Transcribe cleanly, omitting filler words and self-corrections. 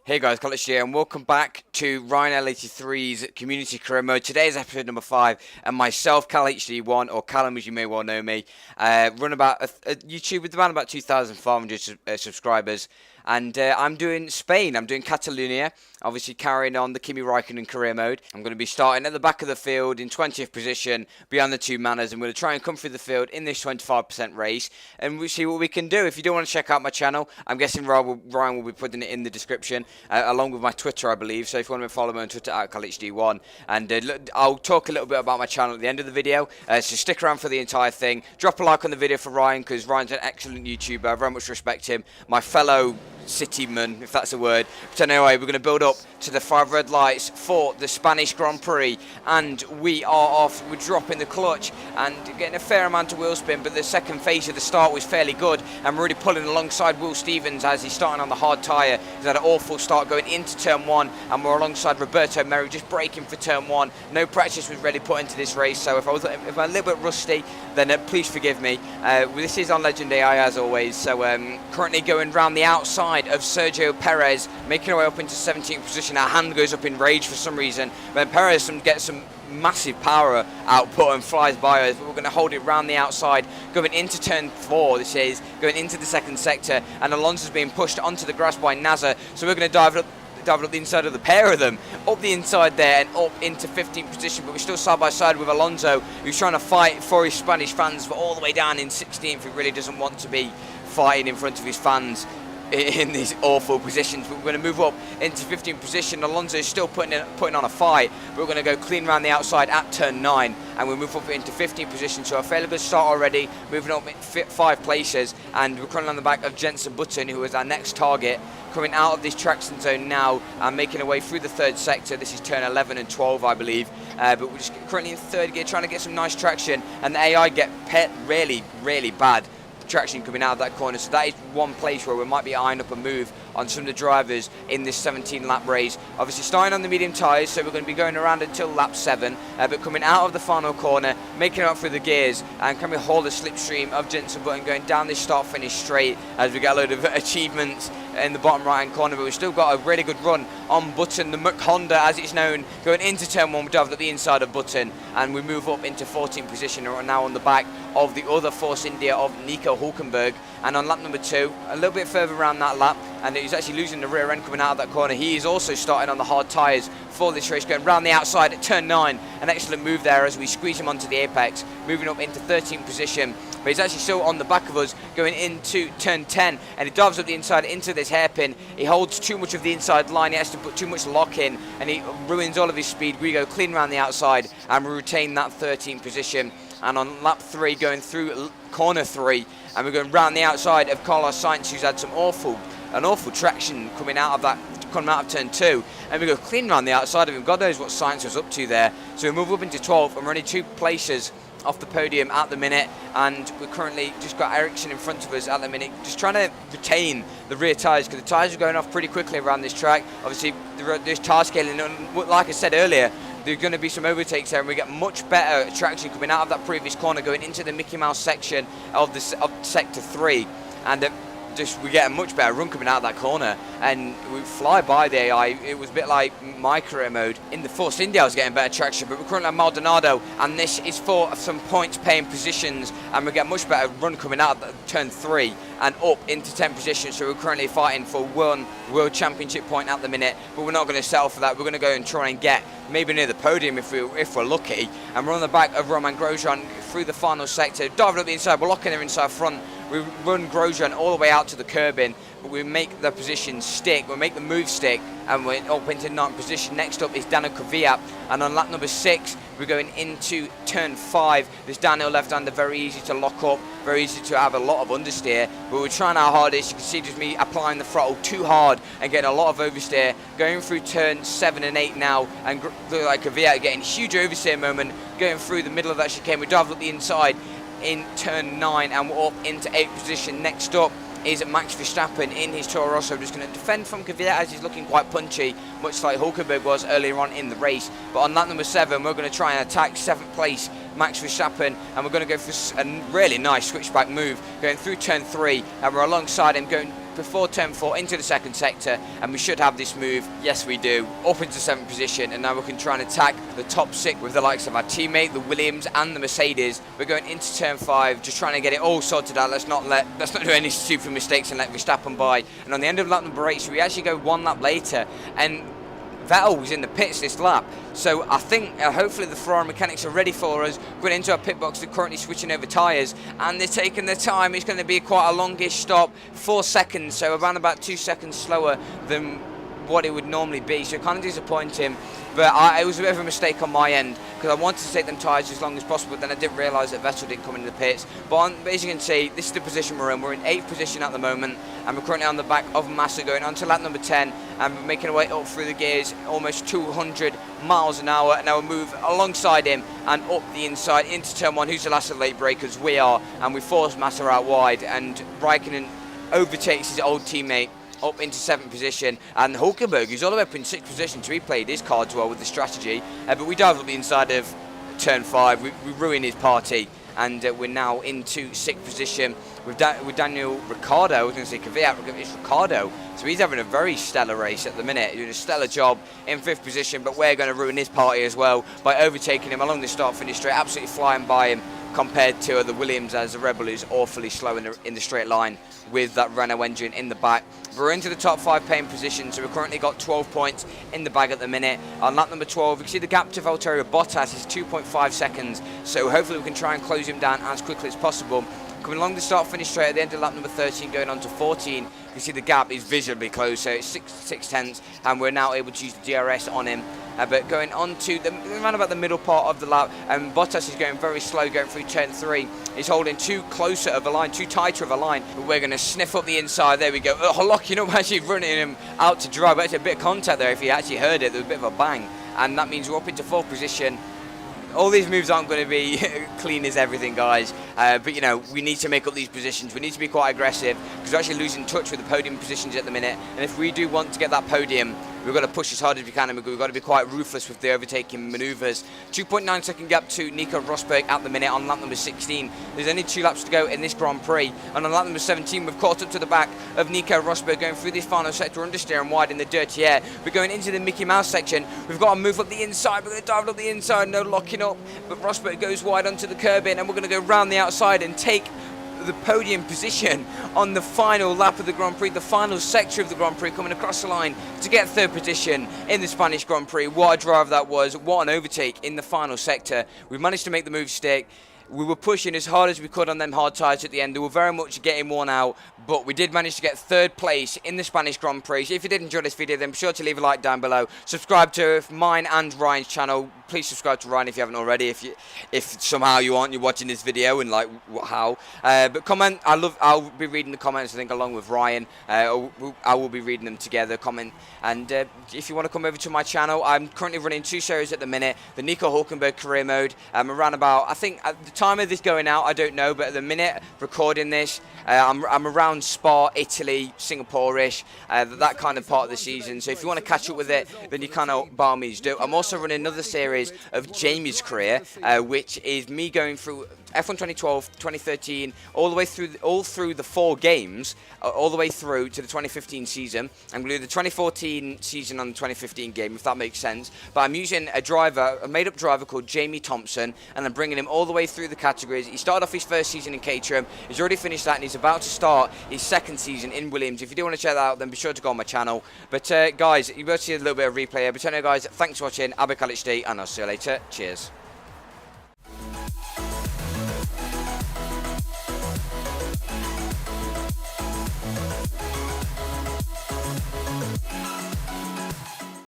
Hey guys, CALHD here, and welcome back to Ryan L83's Community Career Mode. Today's episode number 5, and myself, CALHD1, or Callum as you may well know me, run about a YouTube with around about 2,500 subscribers. And I'm doing Spain, I'm doing Catalonia, obviously carrying on the Kimi Raikkonen career mode. I'm going to be starting at the back of the field in 20th position, behind the two manners. I'm going to try and come through the field in this 25% race, and we'll see what we can do. If you do want to check out my channel, I'm guessing Ryan will be putting it in the description, along with my Twitter, I believe. So if you want to follow me on Twitter, at CALHD1. And I'll talk a little bit about my channel at the end of the video, so stick around for the entire thing. Drop a like on the video for Ryan, because Ryan's an excellent YouTuber. I very much respect him. My fellow cityman, if that's a word. But anyway, we're going to build up to the 5 red lights for the Spanish Grand Prix, and we are off. We're dropping the clutch and getting a fair amount of wheel spin, but the second phase of the start was fairly good, and we're really pulling alongside Will Stevens as he's starting on the hard tyre. He's had an awful start going into turn 1, and we're alongside Roberto Merri just braking for turn 1. No practice was really put into this race, so if I'm a little bit rusty, then please forgive me. This is on Legend AI as always, so currently going round the outside of Sergio Perez, making our way up into 17th position. Our hand goes up in rage for some reason, but Perez gets some massive power output and flies by us, but we're going to hold it round the outside going into turn 4. This is going into the second sector, and Alonso's being pushed onto the grass by Nasser, so we're going to dive up the inside of the pair of them, up the inside there and up into 15th position, but we're still side by side with Alonso, who's trying to fight for his Spanish fans, but all the way down in 16th. He really doesn't want to be fighting in front of his fans in these awful positions, but we're going to move up into 15th position. Alonso is still putting on a fight, but we're going to go clean around the outside at turn 9, and we move up into 15th position, so a fairly good start already, moving up 5 places, and we're currently on the back of Jenson Button, who is our next target, coming out of this traction zone now and making our way through the 3rd sector. This is turn 11 and 12, I believe, but we're just currently in 3rd gear trying to get some nice traction, and the AI get really bad traction coming out of that corner, so that is one place where we might be eyeing up a move on some of the drivers in this 17 lap race. Obviously starting on the medium tyres, so we're going to be going around until lap 7, but coming out of the final corner, making it up through the gears, and can we hold the slipstream of Jenson Button going down this start finish straight as we get a load of achievements in the bottom right hand corner. But we've still got a really good run on Button, the Honda as it's known, going into turn 1. We dive at the inside of Button, and we move up into 14th position, and we're now on the back of the other Force India of Nico Hulkenberg. And on lap number 2, a little bit further around that lap, and he's actually losing the rear end coming out of that corner. He is also starting on the hard tyres for this race, going round the outside at turn 9. An excellent move there as we squeeze him onto the apex, moving up into 13th position. But he's actually still on the back of us going into turn 10, and he dives up the inside into this hairpin. He holds too much of the inside line, he has to put too much lock in, and he ruins all of his speed. We go clean around the outside, and we retain that 13th position. And on lap 3, going through corner 3, and we're going round the outside of Carlos Sainz, who's had some awful traction coming out of turn 2, and we go clean around the outside of him. God knows what Sainz was up to there. So we move up into 12th, and we're only 2 places off the podium at the minute, and we're currently just got Ericsson in front of us at the minute, just trying to retain the rear tyres, because the tyres are going off pretty quickly around this track. Obviously there's tyre scaling, and like I said earlier, there's going to be some overtakes there, and we get much better traction coming out of that previous corner going into the Mickey Mouse section of sector 3, and we get a much better run coming out of that corner, and we fly by the AI. It was a bit like my career mode. In the Force India I was getting better traction, but we're currently on Maldonado, and this is for some points paying positions, and we get much better run coming out of turn 3 and up into 10th position. So we're currently fighting for one World Championship point at the minute, but we're not going to settle for that. We're going to go and try and get maybe near the podium if we're lucky, and we're on the back of Roman Grosjean through the final sector, diving up the inside. We're locking their inside front. We run Grosjean all the way out to the curbing, but we make the position stick, we make the move stick, and we're up into 9th position. Next up is Daniel Kvyat, and on lap number 6, we're going into turn 5. This downhill left-hander, very easy to lock up, very easy to have a lot of understeer, but we're trying our hardest. You can see just me applying the throttle too hard and getting a lot of oversteer, going through turn 7 and 8 now, and look like Kvyat getting huge oversteer moment, going through the middle of that chicane. We dive up the inside in turn 9, and we're up into 8th position. Next up is Max Verstappen in his Toro Rosso, just going to defend from Kvyat as he's looking quite punchy, much like Hulkenberg was earlier on in the race. But on lap number 7, we're going to try and attack 7th place Max Verstappen, and we're going to go for a really nice switchback move, going through turn 3, and we're alongside him, going before turn 4 into the second sector, and we should have this move. Yes, we do. Up into 7th position, and now we can try and attack the top 6 with the likes of our teammate, the Williams, and the Mercedes. We're going into turn 5, just trying to get it all sorted out. Let's not do any stupid mistakes and let Verstappen by. And on the end of lap number 8, so we actually go 1 lap later, and Vettel was in the pits this lap. So I think hopefully the Ferrari mechanics are ready for us. Going into our pit box, they're currently switching over tyres, and they're taking their time. It's going to be quite a longish stop, 4 seconds, so around about 2 seconds slower than what it would normally be. So kind of disappointing, but it was a bit of a mistake on my end, because I wanted to take them tyres as long as possible, but then I didn't realise that Vettel didn't come into the pits. But as you can see, this is the position we're in. We're in 8th position at the moment, and we're currently on the back of Massa, going on to lap number 10, and we're making our way up through the gears, almost 200 miles an hour. And now we move alongside him and up the inside into turn 1. Who's the last of the late breakers? We are, and we force Massa out wide, and Raikkonen overtakes his old teammate up into 7th position, and Hulkenberg, who's all the way up in 6th position, so he played his cards well with the strategy, but we dive up the inside of turn 5, we ruin his party, and we're now into 6th position with Daniel Ricciardo. I was going to say Kvyat, it's Ricciardo, so he's having a very stellar race at the minute, doing a stellar job in 5th position, but we're going to ruin his party as well by overtaking him along the start-finish straight, absolutely flying by him, compared to the Williams, as the Rebel is awfully slow in the straight line with that Renault engine in the back. We're into the top 5 paying position, so we've currently got 12 points in the bag at the minute. On lap number 12, you can see the gap to Valtteri Bottas is 2.5 seconds, so hopefully we can try and close him down as quickly as possible. Coming along the start finish straight at the end of lap number 13, going on to 14, you can see the gap is visibly closed, so it's 6 tenths, and we're now able to use the DRS on him. But going on to around about the middle part of the lap, Bottas is going very slow, going through turn 3. He's holding too closer of a line, too tighter of a line. But we're going to sniff up the inside. There we go. Locking up, actually running him out to dry. But it's a bit of contact there. If you actually heard it, there was a bit of a bang. And that means we're up into 4th position. All these moves aren't going to be clean as everything, guys. But, you know, we need to make up these positions. We need to be quite aggressive, because we're actually losing touch with the podium positions at the minute. And if we do want to get that podium, we've got to push as hard as we can, and we've got to be quite ruthless with the overtaking manoeuvres. 2.9 second gap to Nico Rosberg at the minute on lap number 16. There's only 2 laps to go in this Grand Prix. And on lap number 17, we've caught up to the back of Nico Rosberg, going through this final sector, understeering wide in the dirty air. We're going into the Mickey Mouse section. We've got to move up the inside. We're going to dive up the inside, no locking up. But Rosberg goes wide onto the curb in, and we're going to go round the outside and take the podium position on the final lap of the Grand Prix, the final sector of the Grand Prix, coming across the line to get 3rd position in the Spanish Grand Prix. What a drive that was, what an overtake in the final sector. We've managed to make the move stick. We were pushing as hard as we could on them hard tyres at the end. They were very much getting worn out, but we did manage to get 3rd place in the Spanish Grand Prix. So if you did enjoy this video, then be sure to leave a like down below. Subscribe to mine and Ryan's channel. Please subscribe to Ryan if you haven't already. If somehow you're watching this video and like how, but comment. I'll be reading the comments, I think, along with Ryan. I will be reading them together. Comment, and if you want to come over to my channel, I'm currently running 2 series at the minute. The Nico Hulkenberg career mode. Around about, I think at the time of this going out, I don't know, but at the minute recording this, I'm around Spa, Italy, Singapore-ish, that kind of part of the season. So if you want to catch up with it, then you kind of by all means do. I'm also running another series of Jamie's career, which is me going through F1 2012, 2013, all through the 4 games, all the way through to the 2015 season. I'm going to do the 2014 season on the 2015 game, if that makes sense. But I'm using a made-up driver called Jamie Thompson, and I'm bringing him all the way through the categories. He started off his first season in Caterham. He's already finished that, and he's about to start his 2nd season in Williams. If you do want to check that out, then be sure to go on my channel. But guys, you'll be able to see a little bit of replay here. But anyway, guys, thanks for watching. I'll be CALHD, and I'll see you later. Cheers.